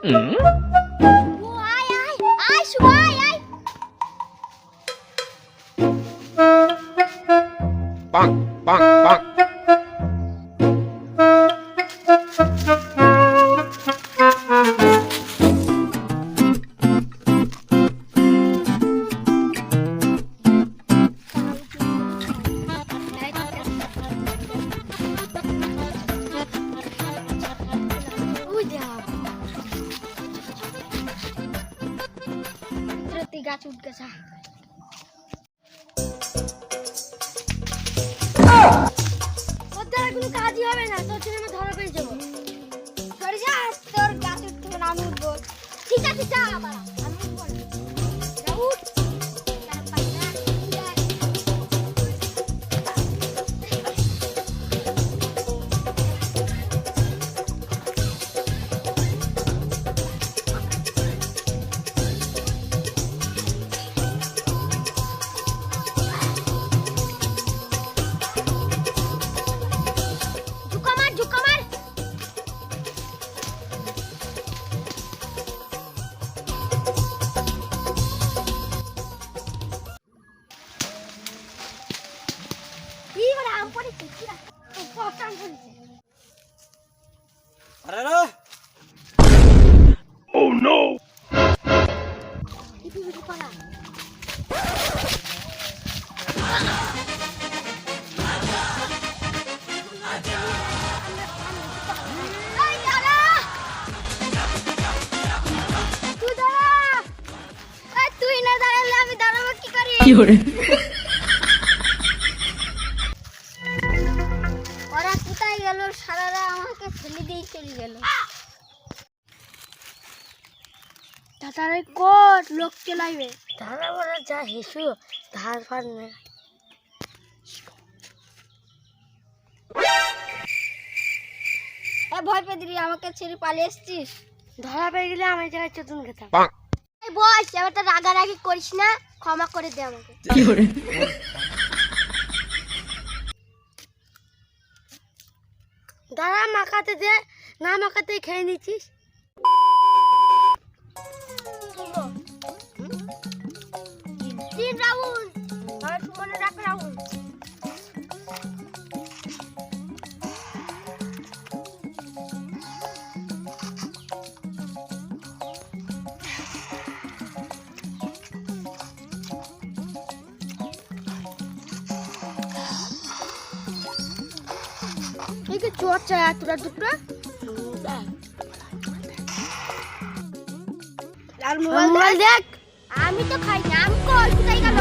ও আয় আয় আয় শুভ আয় আয় Bonk, bonk, bonk. গাছ উঠ গেছে ওর দ্বারা কোনো কাজই হবে না তোর জন্য আমি ধরা পেয়ে যাবো সরে যা তোর গাছ উঠতে হবে না আমি উঠবো ঠিক আছে যা আবার আমি উঠবো না যা উঠ Oh no! তুই না দাঁড়ালে আমি দাঁড়াবো কি করি ওরা কোথায় গেল সারারা আমাকে ফেলে দিয়ে চলে গেল তাড়াতাড়ি কর লোক চলাইবে তারা বলে যা হেসু ধার ফার নে ভয় পেয়ে দিলি আমাকে ছেড়ে পালিয়ে এসছিস ধরা পেয়ে গেলে আমার জায়গায় চতুন খেতাম বস এবার তো রাগারাগি করিস না ক্ষমা করে দে আমাকে দাঁড়া মাখাতে দে না মাখাতেই খেয়ে নিচ্ছিস তিন রাউন্ড আর মনে রাখ রাউন্ড এই যে চোর চায় তোরা দুটো আর মোবাইল দেখ আমি তো খাই না আমি কই কোথায় গেল